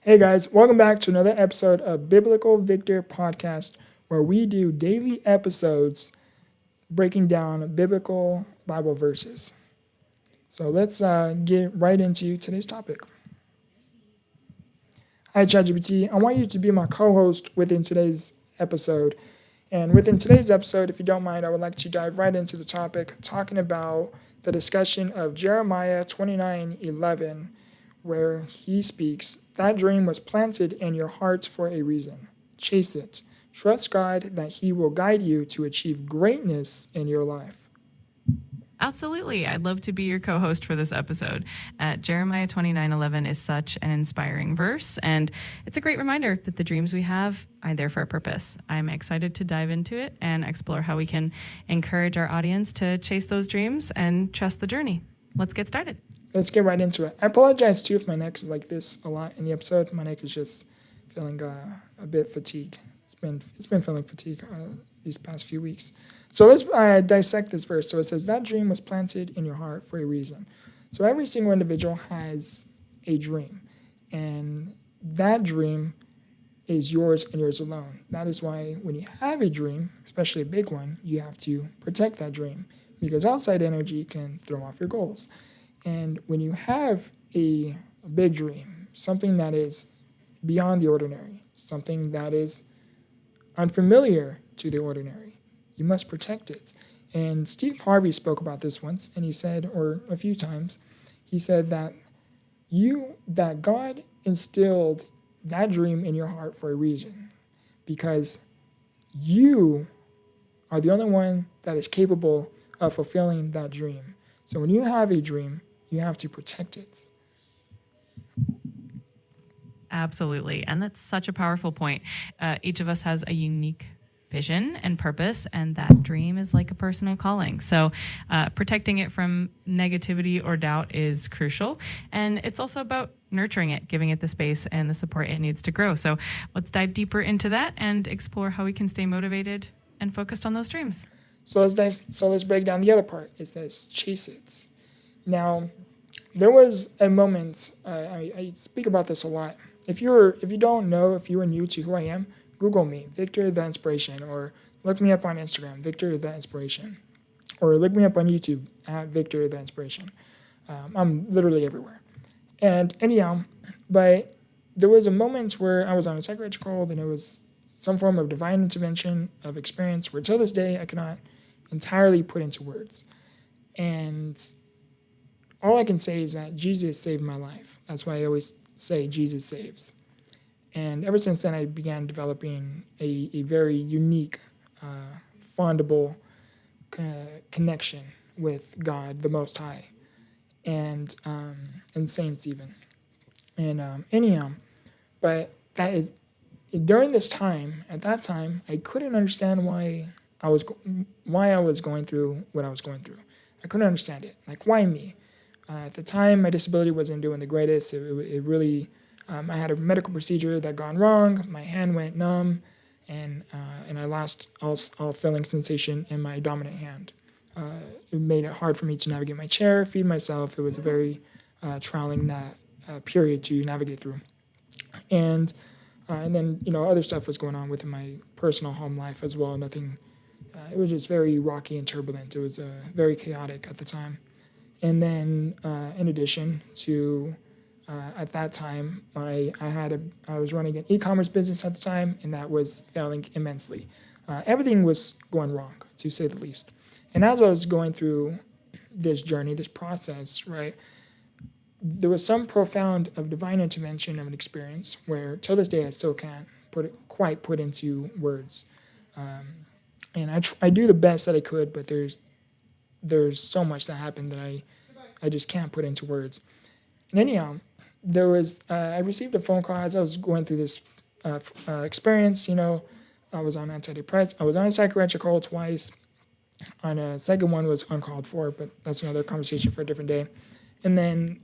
Hey guys, welcome back to another episode of Biblical Victor Podcast, where we do daily episodes breaking down biblical Bible verses. So let's get right into today's topic. Hi, ChatGPT. I want you to be my co host within today's episode. And within today's episode, if you don't mind, I would like to dive right into the topic, talking about the discussion of Jeremiah 29:11, where he speaks, "That dream was planted in your hearts for a reason. Chase it. Trust God that He will guide you to achieve greatness in your life." Absolutely. I'd love to be your co host for this episode. Jeremiah 29:11 is such an inspiring verse, and it's a great reminder that the dreams we have are there for a purpose. I'm excited to dive into it and explore how we can encourage our audience to chase those dreams and trust the journey. Let's get started. Let's get right into it. I apologize too if my neck is like this a lot in the episode. My neck is just feeling a bit fatigued. It's been feeling fatigued these past few weeks. So let's dissect this verse. So it says, "That dream was planted in your heart for a reason." So every single individual has a dream, and that dream is yours and yours alone. That is why when you have a dream, especially a big one, you have to protect that dream, because outside energy can throw off your goals. And when you have a big dream, something that is beyond the ordinary, something that is unfamiliar to the ordinary, you must protect it. And Steve Harvey spoke about this once, and he said, or a few times, he said that God instilled that dream in your heart for a reason, because you are the only one that is capable of fulfilling that dream. So when you have a dream, you have to protect it. Absolutely. And that's such a powerful point. Each of us has a unique vision and purpose, and that dream is like a personal calling. So protecting it from negativity or doubt is crucial. And it's also about nurturing it, giving it the space and the support it needs to grow. So let's dive deeper into that and explore how we can stay motivated and focused on those dreams. So let's break down the other part. It says chase it. Now, there was a moment. I speak about this a lot. If you don't know, if you are new to who I am, Google me, Victor the Inspiration, or look me up on Instagram, Victor the Inspiration, or look me up on YouTube at Victor the Inspiration. I'm literally everywhere. And anyhow, but there was a moment where I was on a psychiatrical, and it was some form of divine intervention of experience where till this day I cannot entirely put into words. And all I can say is that Jesus saved my life. That's why I always say Jesus saves. And ever since then, I began developing a very unique, fondable connection with God, the Most High, and saints even. And anyhow, but that is during this time. At that time, I couldn't understand why I was going through what I was going through. I couldn't understand it. Like, why me? At the time, my disability wasn't doing the greatest. It really, I had a medical procedure that gone wrong. My hand went numb, and I lost all feeling sensation in my dominant hand. It made it hard for me to navigate my chair, feed myself. It was a very trialing period to navigate through. And then other stuff was going on within my personal home life as well. Nothing. It was just very rocky and turbulent. It was very chaotic at the time. And then, in addition to, at that time, I was running an e-commerce business at the time, and that was failing immensely. Everything was going wrong, to say the least. And as I was going through this journey, this process, right, there was some profound of divine intervention of an experience where, till this day, I still can't quite put into words. And I do the best that I could, but there's so much that happened that I just can't put into words. And anyhow, I received a phone call as I was going through this experience. I was on antidepressants. I was on a psychiatrical twice. On a second one was uncalled for, but that's another conversation for a different day. And then,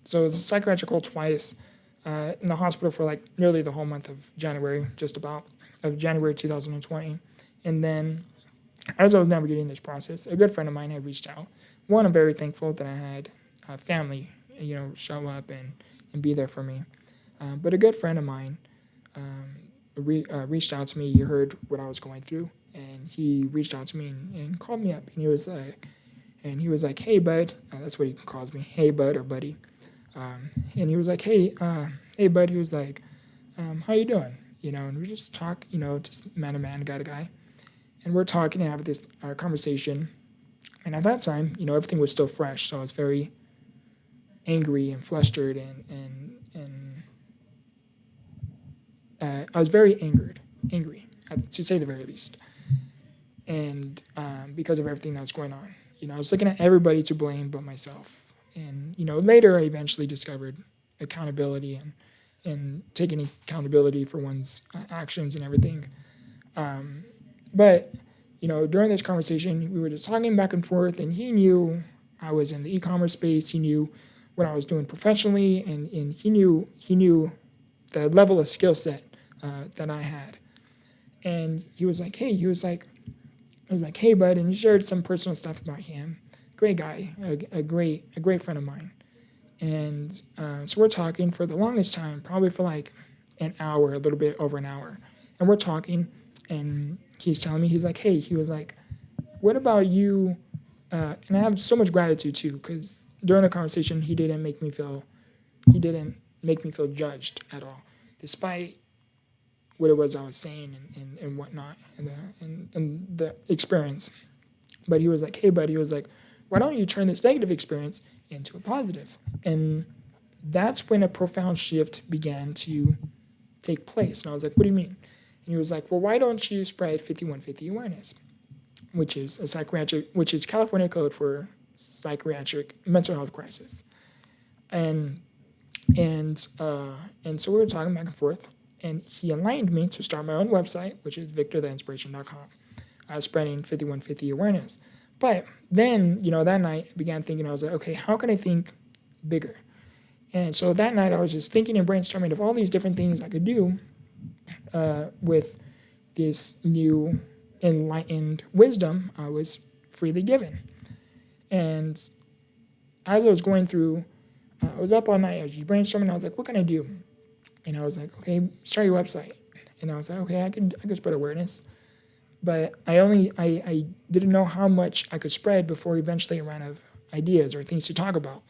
so psychiatrical twice, in the hospital for like nearly the whole month of January, of January 2020. And then, as I was navigating this process, a good friend of mine had reached out. One, I'm very thankful that I had family, show up and be there for me. But a good friend of mine reached out to me. He heard what I was going through, and he reached out to me and called me up. And he was like, "Hey, bud," that's what he calls me, "Hey, bud," or buddy. And he was like, "Hey, bud." He was like, "How you doing?" And we just talk, just man to man, guy to guy, and we're talking and have this conversation. And at that time, everything was still fresh, so I was very angry and flustered, and I was very angry, to say the very least, and because of everything that was going on. I was looking at everybody to blame but myself. And later I eventually discovered accountability and taking accountability for one's actions and everything. But during this conversation, we were just talking back and forth, and he knew I was in the e-commerce space. He knew what I was doing professionally, and he knew the level of skill set that I had. And he was like, "Hey," I was like, "Hey, bud," and he shared some personal stuff about him. Great guy, a great friend of mine. And so we're talking for the longest time, probably for like an hour, a little bit over an hour. And we're talking, and he's telling me, he's like, "Hey," he was like, "What about you?" And I have so much gratitude too, because during the conversation, he didn't make me feel judged at all, despite what it was I was saying and whatnot, and the experience. But he was like, "Hey, bud," he was like, "Why don't you turn this negative experience into a positive?" And that's when a profound shift began to take place. And I was like, "What do you mean?" And he was like, "Well, why don't you spread 5150 awareness, which is California code for psychiatric mental health crisis." And so we were talking back and forth, and he aligned me to start my own website, which is Victortheinspiration.com, spreading 5150 awareness. But then, that night, I began thinking, I was like, okay, how can I think bigger? And so that night, I was just thinking and brainstorming of all these different things I could do with this new enlightened wisdom I was freely given. And as I was going through, I was up all night, I was just brainstorming, I was like, what can I do? And I was like, okay, start your website. And I was like, okay, I could spread awareness. But I didn't know how much I could spread before eventually I ran out of ideas or things to talk about,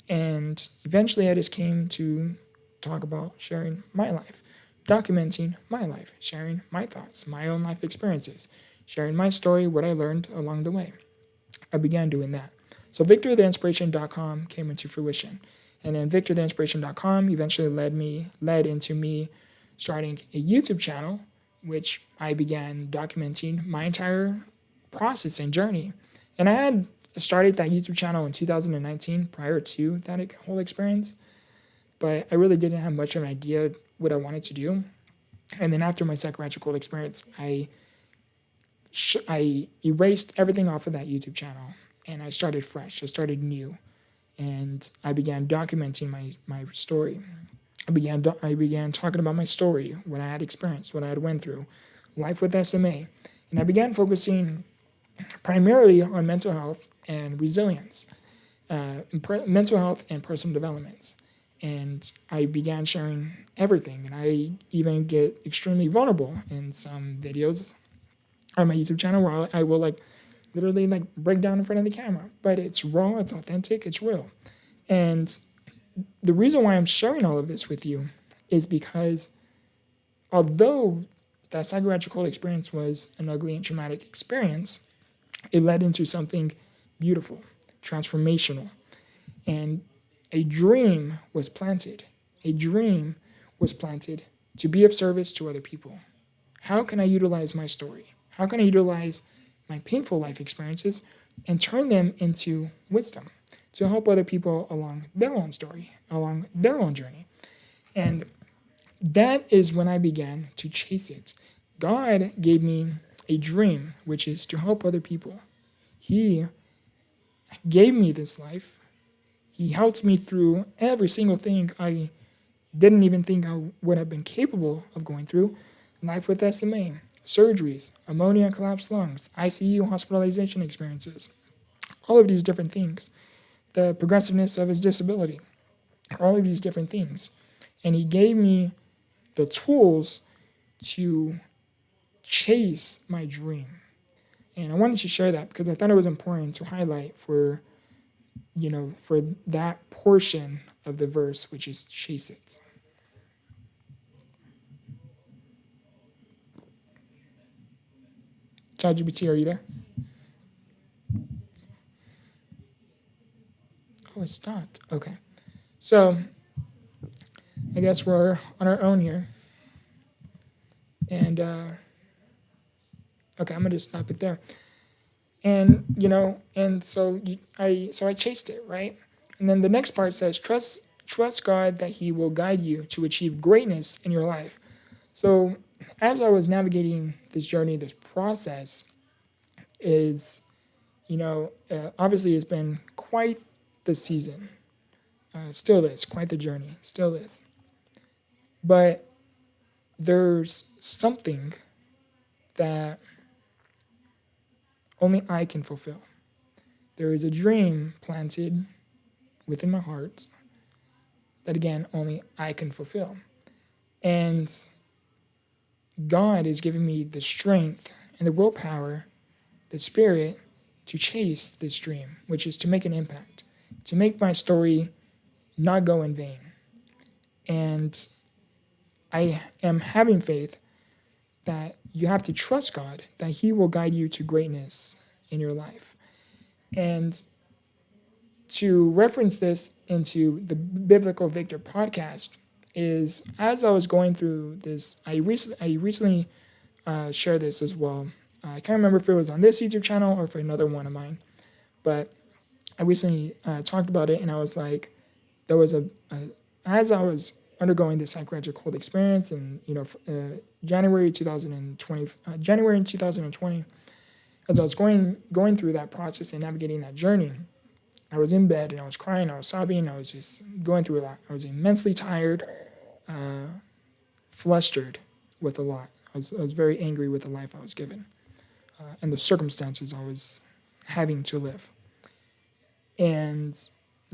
And eventually I just came to talk about sharing my life, documenting my life, sharing my thoughts, my own life experiences, sharing my story, what I learned along the way. I began doing that. So Victortheinspiration.com came into fruition. And then Victortheinspiration.com eventually led into me starting a YouTube channel, which I began documenting my entire process and journey. And I had started that YouTube channel in 2019 prior to that whole experience, but I really didn't have much of an idea what I wanted to do. And then after my psychiatric experience, I erased everything off of that YouTube channel, and I started fresh. I started new, and I began documenting my story. I began talking about my story, what I had experienced, what I had went through, life with SMA, and I began focusing primarily on mental health and resilience, mental health and personal developments. And I began sharing everything, and I even get extremely vulnerable in some videos on my YouTube channel where I will literally break down in front of the camera, but it's raw, it's authentic, it's real. And the reason why I'm sharing all of this with you is because although that psychiatric experience was an ugly and traumatic experience, it led into something beautiful, transformational, and a dream was planted. A dream was planted to be of service to other people. How can I utilize my story? How can I utilize my painful life experiences and turn them into wisdom to help other people along their own story, along their own journey? And that is when I began to chase it. God gave me a dream, which is to help other people. He gave me this life. He helped me through every single thing I didn't even think I would have been capable of going through. Life with SMA, surgeries, ammonia collapsed lungs, ICU hospitalization experiences, all of these different things, the progressiveness of his disability, all of these different things. And he gave me the tools to chase my dream. And I wanted to share that because I thought it was important to highlight for, for that portion of the verse, which is chase it. ChatGPT, are you there? Oh, it's not. Okay. So I guess we're on our own here. And, okay, I'm going to stop it there. And, I chased it, right? And then the next part says, trust God that he will guide you to achieve greatness in your life. So as I was navigating this journey, this process is, obviously it's been quite the season. Still is, quite the journey, still is. But there's something that only I can fulfill. There is a dream planted within my heart that, again, only I can fulfill. And God is giving me the strength and the willpower, the spirit to chase this dream, which is to make an impact, to make my story not go in vain. And I am having faith that you have to trust God, that he will guide you to greatness in your life. And to reference this into the Biblical Victor podcast is, as I was going through this, I recently shared this as well. I can't remember if it was on this YouTube channel or for another one of mine, but I recently talked about it, and I was like, there was as I was undergoing this psychological cold experience, and January 2020, as I was going through that process and navigating that journey, I was in bed and I was crying, I was sobbing, I was just going through a lot. I was immensely tired, flustered with a lot. I was very angry with the life I was given and the circumstances I was having to live. And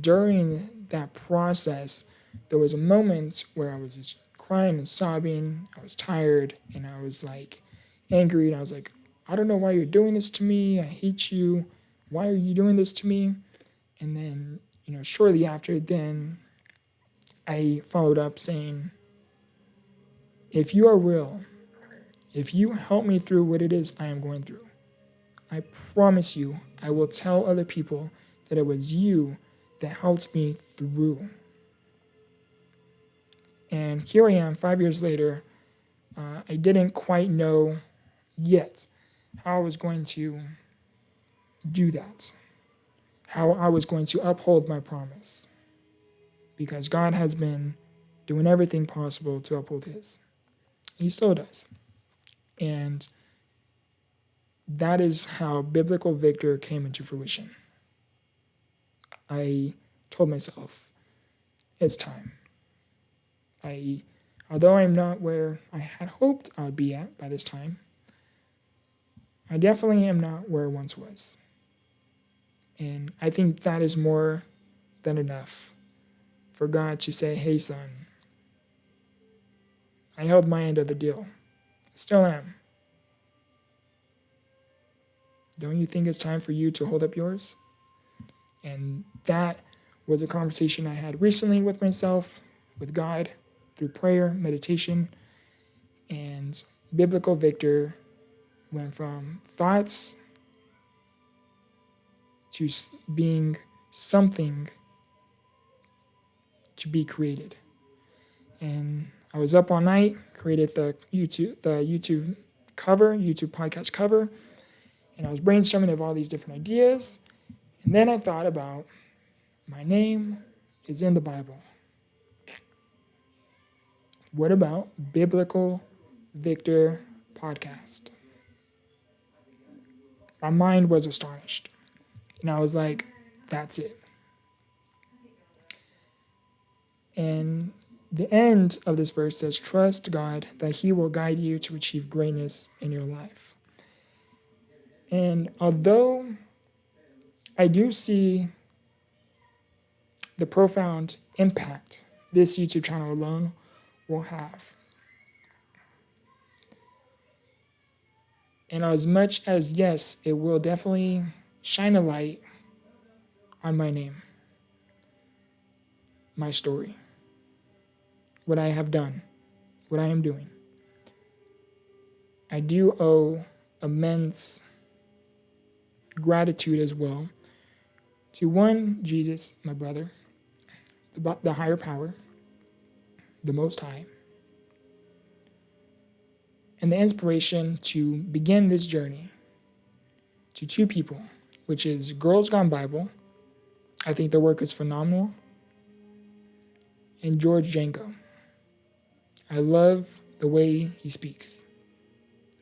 during that process, there was a moment where I was just crying and sobbing. I was tired and I was like angry, and I was like, I don't know why you're doing this to me. I hate you. Why are you doing this to me? And then, shortly after, then I followed up saying, if you are real, if you help me through what it is I am going through, I promise you, I will tell other people that it was you that helped me through. And here I am 5 years later. I didn't quite know yet how I was going to do that, how I was going to uphold my promise, because God has been doing everything possible to uphold his. He still does. And that is how Biblical Victor came into fruition. I told myself, it's time. Although I'm not where I had hoped I would be at by this time, I definitely am not where I once was. And I think that is more than enough for God to say, hey, son, I held my end of the deal. Still am. Don't you think it's time for you to hold up yours? And that was a conversation I had recently with myself, with God, through prayer, meditation, and Biblical Victor went from thoughts to being something to be created. And I was up all night, created the YouTube podcast cover, and I was brainstorming of all these different ideas. And then I thought about, my name is in the Bible. What about Biblical Victor Podcast? My mind was astonished. And I was like, that's it. And the end of this verse says, trust God that he will guide you to achieve greatness in your life. And although I do see the profound impact this YouTube channel alone will have. And as much as, yes, it will definitely shine a light on my name, my story, what I have done, what I am doing, I do owe immense gratitude as well to one, Jesus, my brother, the higher power, the Most High, and the inspiration to begin this journey to two people, which is Girls Gone Bible. I think their work is phenomenal. And George Janko. I love the way he speaks.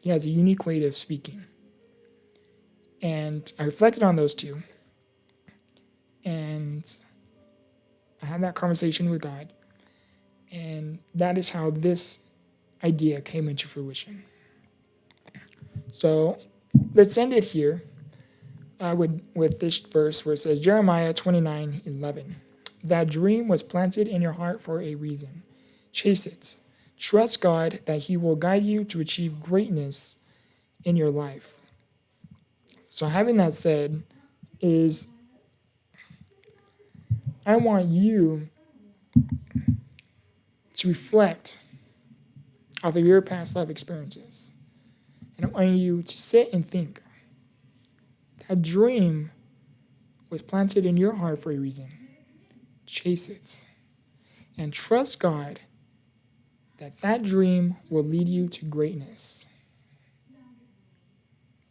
He has a unique way of speaking. And I reflected on those two. And I had that conversation with God. And that is how this idea came into fruition. So let's end it here with this verse where it says, Jeremiah 29:11. That dream was planted in your heart for a reason. Chase it. Trust God that He will guide you to achieve greatness in your life. So having that said, is I want you to reflect off of your past life experiences. And I want you to sit and think. That dream was planted in your heart for a reason. Chase it. And trust God that that dream will lead you to greatness.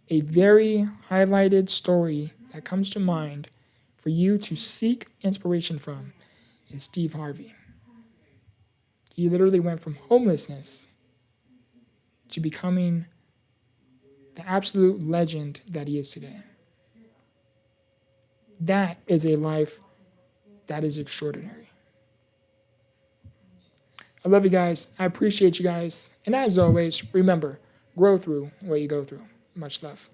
A very highlighted story that comes to mind for you to seek inspiration from is Steve Harvey. He literally went from homelessness to becoming the absolute legend that he is today. That is a life that is extraordinary. I love you guys. I appreciate you guys. And as always, remember, grow through what you go through. Much love.